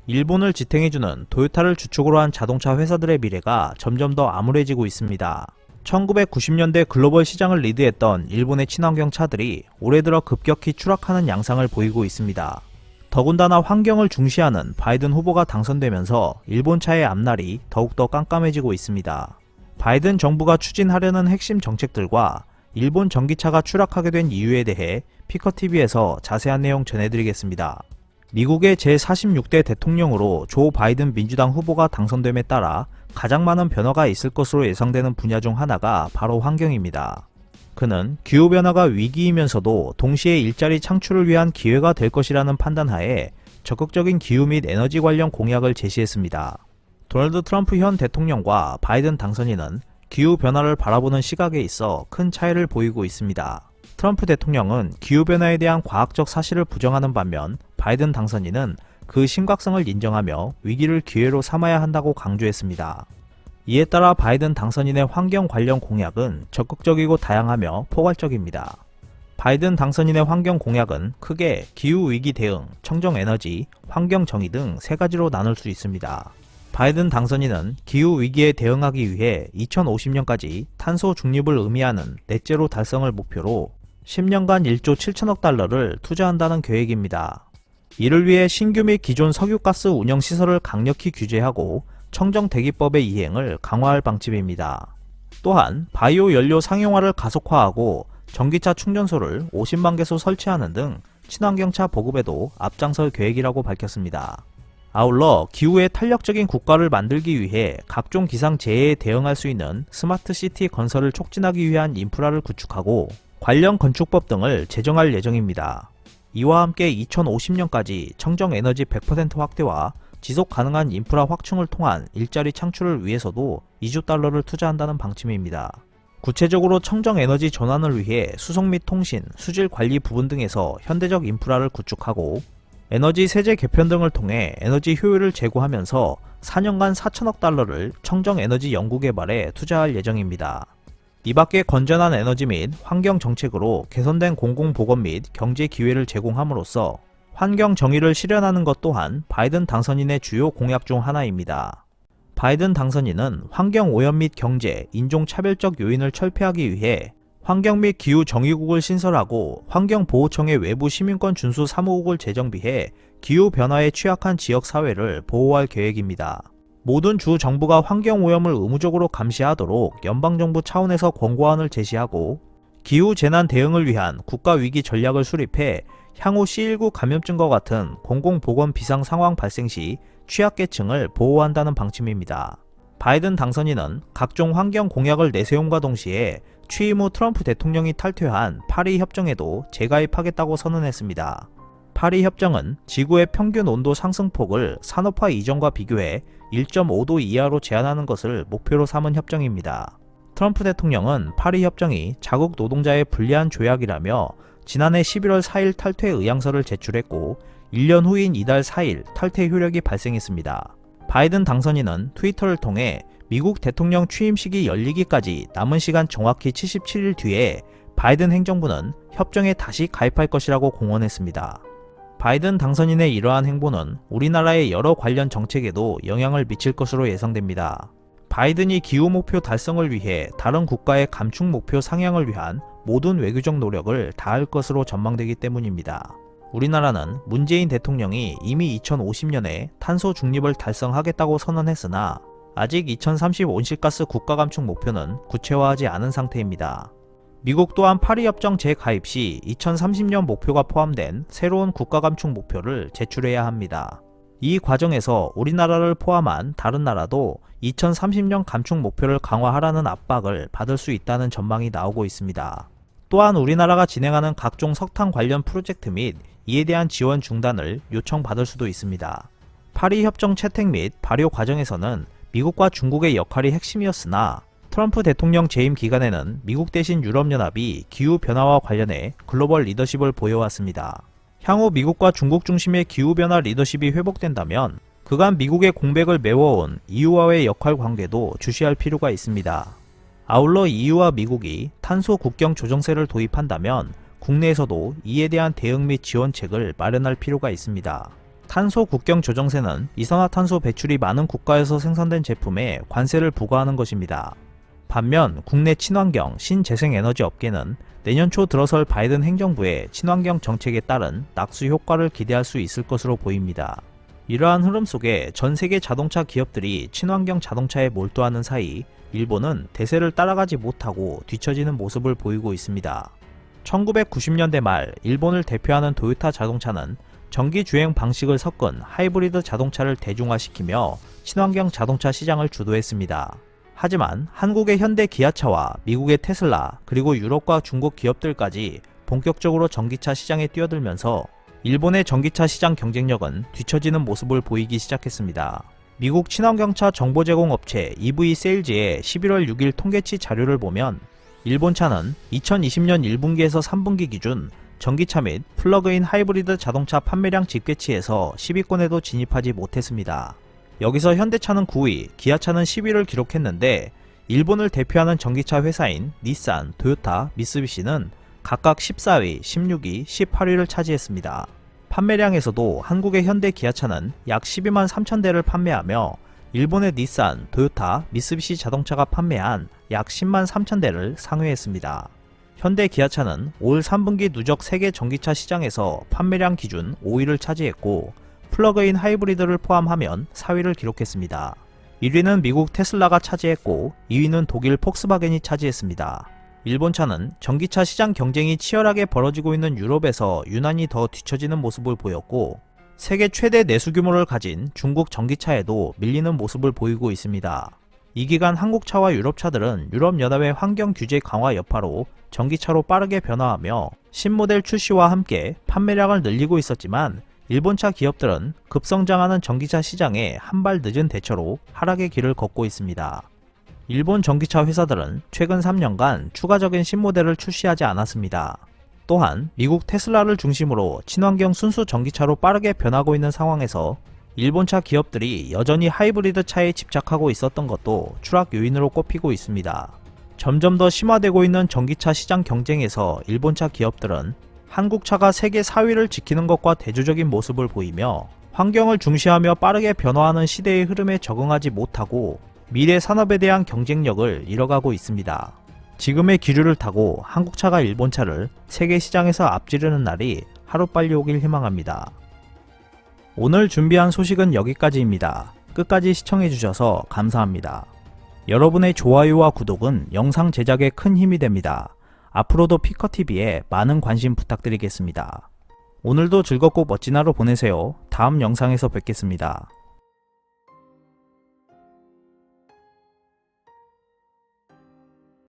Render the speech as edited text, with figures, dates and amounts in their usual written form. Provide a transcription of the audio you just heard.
일본을 지탱해주는 토요타를 주축으로 한 자동차 회사들의 미래가 점점 더 암울해지고 있습니다. 1990년대 글로벌 시장을 리드했던 일본의 친환경 차들이 올해 들어 급격히 추락하는 양상을 보이고 있습니다. 더군다나 환경을 중시하는 바이든 후보가 당선되면서 일본 차의 앞날이 더욱더 깜깜해지고 있습니다. 바이든 정부가 추진하려는 핵심 정책들과 일본 전기차가 추락하게 된 이유에 대해 피커TV에서 자세한 내용 전해드리겠습니다. 미국의 제46대 대통령으로 조 바이든 민주당 후보가 당선됨에 따라 가장 많은 변화가 있을 것으로 예상되는 분야 중 하나가 바로 환경입니다. 그는 기후변화가 위기이면서도 동시에 일자리 창출을 위한 기회가 될 것이라는 판단하에 적극적인 기후 및 에너지 관련 공약을 제시했습니다. 도널드 트럼프 현 대통령과 바이든 당선인은 기후변화를 바라보는 시각에 있어 큰 차이를 보이고 있습니다. 트럼프 대통령은 기후변화에 대한 과학적 사실을 부정하는 반면 바이든 당선인은 그 심각성을 인정하며 위기를 기회로 삼아야 한다고 강조했습니다. 이에 따라 바이든 당선인의 환경 관련 공약은 적극적이고 다양하며 포괄적입니다. 바이든 당선인의 환경 공약은 크게 기후위기 대응, 청정에너지, 환경정의 등 세 가지로 나눌 수 있습니다. 바이든 당선인은 기후위기에 대응하기 위해 2050년까지 탄소 중립을 의미하는 넷제로 달성을 목표로 10년간 1조 7천억 달러를 투자한다는 계획입니다. 이를 위해 신규 및 기존 석유가스 운영시설을 강력히 규제하고 청정대기법의 이행을 강화할 방침입니다. 또한 바이오 연료 상용화를 가속화하고 전기차 충전소를 50만 개소 설치하는 등 친환경차 보급에도 앞장설 계획이라고 밝혔습니다. 아울러 기후에 탄력적인 국가를 만들기 위해 각종 기상재해에 대응할 수 있는 스마트시티 건설을 촉진하기 위한 인프라를 구축하고 관련 건축법 등을 제정할 예정입니다. 이와 함께 2050년까지 청정에너지 100% 확대와 지속 가능한 인프라 확충을 통한 일자리 창출을 위해서도 2조 달러를 투자한다는 방침입니다. 구체적으로 청정에너지 전환을 위해 수송 및 통신, 수질 관리 부분 등에서 현대적 인프라를 구축하고 에너지 세제 개편 등을 통해 에너지 효율을 제고하면서 4년간 4천억 달러를 청정에너지 연구 개발에 투자할 예정입니다. 이 밖에 건전한 에너지 및 환경 정책으로 개선된 공공보건 및 경제 기회를 제공함으로써 환경 정의를 실현하는 것 또한 바이든 당선인의 주요 공약 중 하나입니다. 바이든 당선인은 환경 오염 및 경제, 인종차별적 요인을 철폐하기 위해 환경 및 기후 정의국을 신설하고 환경보호청의 외부 시민권 준수 사무국을 재정비해 기후변화에 취약한 지역사회를 보호할 계획입니다. 모든 주 정부가 환경오염을 의무적으로 감시하도록 연방정부 차원에서 권고안을 제시하고 기후재난 대응을 위한 국가위기 전략을 수립해 향후 C19 감염증과 같은 공공보건 비상 상황 발생 시 취약계층을 보호한다는 방침입니다. 바이든 당선인은 각종 환경 공약을 내세움과 동시에 취임 후 트럼프 대통령이 탈퇴한 파리 협정에도 재가입하겠다고 선언했습니다. 파리 협정은 지구의 평균 온도 상승폭을 산업화 이전과 비교해 1.5도 이하로 제한하는 것을 목표로 삼은 협정입니다. 트럼프 대통령은 파리 협정이 자국 노동자의 불리한 조약이라며 지난해 11월 4일 탈퇴 의향서를 제출했고 1년 후인 이달 4일 탈퇴 효력이 발생했습니다. 바이든 당선인은 트위터를 통해 미국 대통령 취임식이 열리기까지 남은 시간 정확히 77일 뒤에 바이든 행정부는 협정에 다시 가입할 것이라고 공언했습니다. 바이든 당선인의 이러한 행보는 우리나라의 여러 관련 정책에도 영향을 미칠 것으로 예상됩니다. 바이든이 기후 목표 달성을 위해 다른 국가의 감축 목표 상향을 위한 모든 외교적 노력을 다할 것으로 전망되기 때문입니다. 우리나라는 문재인 대통령이 이미 2050년에 탄소 중립을 달성하겠다고 선언했으나 아직 2030 온실가스 국가 감축 목표는 구체화하지 않은 상태입니다. 미국 또한 파리 협정 재가입 시 2030년 목표가 포함된 새로운 국가 감축 목표를 제출해야 합니다. 이 과정에서 우리나라를 포함한 다른 나라도 2030년 감축 목표를 강화하라는 압박을 받을 수 있다는 전망이 나오고 있습니다. 또한 우리나라가 진행하는 각종 석탄 관련 프로젝트 및 이에 대한 지원 중단을 요청받을 수도 있습니다. 파리 협정 채택 및 발효 과정에서는 미국과 중국의 역할이 핵심이었으나 트럼프 대통령 재임 기간에는 미국 대신 유럽연합이 기후변화와 관련해 글로벌 리더십을 보여왔습니다. 향후 미국과 중국 중심의 기후변화 리더십이 회복된다면 그간 미국의 공백을 메워온 EU와의 역할 관계도 주시할 필요가 있습니다. 아울러 EU와 미국이 탄소 국경 조정세를 도입한다면 국내에서도 이에 대한 대응 및 지원책을 마련할 필요가 있습니다. 탄소 국경 조정세는 이산화탄소 배출이 많은 국가에서 생산된 제품에 관세를 부과하는 것입니다. 반면 국내 친환경, 신재생에너지 업계는 내년 초 들어설 바이든 행정부의 친환경 정책에 따른 낙수 효과를 기대할 수 있을 것으로 보입니다. 이러한 흐름 속에 전 세계 자동차 기업들이 친환경 자동차에 몰두하는 사이 일본은 대세를 따라가지 못하고 뒤처지는 모습을 보이고 있습니다. 1990년대 말 일본을 대표하는 도요타 자동차는 전기 주행 방식을 섞은 하이브리드 자동차를 대중화시키며 친환경 자동차 시장을 주도했습니다. 하지만 한국의 현대 기아차와 미국의 테슬라 그리고 유럽과 중국 기업들까지 본격적으로 전기차 시장에 뛰어들면서 일본의 전기차 시장 경쟁력은 뒤처지는 모습을 보이기 시작했습니다. 미국 친환경차 정보 제공 업체 EV세일즈의 11월 6일 통계치 자료를 보면 일본 차는 2020년 1분기에서 3분기 기준 전기차 및 플러그인 하이브리드 자동차 판매량 집계치에서 10위권에도 진입하지 못했습니다. 여기서 현대차는 9위, 기아차는 10위를 기록했는데 일본을 대표하는 전기차 회사인 닛산, 도요타, 미쓰비시는 각각 14위, 16위, 18위를 차지했습니다. 판매량에서도 한국의 현대 기아차는 약 12만 3천 대를 판매하며 일본의 닛산, 도요타, 미쓰비시 자동차가 판매한 약 10만 3천 대를 상회했습니다. 현대 기아차는 올 3분기 누적 세계 전기차 시장에서 판매량 기준 5위를 차지했고 플러그인 하이브리드를 포함하면 4위를 기록했습니다. 1위는 미국 테슬라가 차지했고 2위는 독일 폭스바겐이 차지했습니다. 일본 차는 전기차 시장 경쟁이 치열하게 벌어지고 있는 유럽에서 유난히 더 뒤처지는 모습을 보였고 세계 최대 내수 규모를 가진 중국 전기차에도 밀리는 모습을 보이고 있습니다. 이 기간 한국차와 유럽차들은 유럽연합의 환경 규제 강화 여파로 전기차로 빠르게 변화하며 신모델 출시와 함께 판매량을 늘리고 있었지만 일본차 기업들은 급성장하는 전기차 시장에 한 발 늦은 대처로 하락의 길을 걷고 있습니다. 일본 전기차 회사들은 최근 3년간 추가적인 신모델을 출시하지 않았습니다. 또한 미국 테슬라를 중심으로 친환경 순수 전기차로 빠르게 변하고 있는 상황에서 일본차 기업들이 여전히 하이브리드 차에 집착하고 있었던 것도 추락 요인으로 꼽히고 있습니다. 점점 더 심화되고 있는 전기차 시장 경쟁에서 일본차 기업들은 한국차가 세계 4위를 지키는 것과 대조적인 모습을 보이며 환경을 중시하며 빠르게 변화하는 시대의 흐름에 적응하지 못하고 미래 산업에 대한 경쟁력을 잃어가고 있습니다. 지금의 기류를 타고 한국차가 일본차를 세계 시장에서 앞지르는 날이 하루빨리 오길 희망합니다. 오늘 준비한 소식은 여기까지입니다. 끝까지 시청해주셔서 감사합니다. 여러분의 좋아요와 구독은 영상 제작에 큰 힘이 됩니다. 앞으로도 피커TV에 많은 관심 부탁드리겠습니다. 오늘도 즐겁고 멋진 하루 보내세요. 다음 영상에서 뵙겠습니다.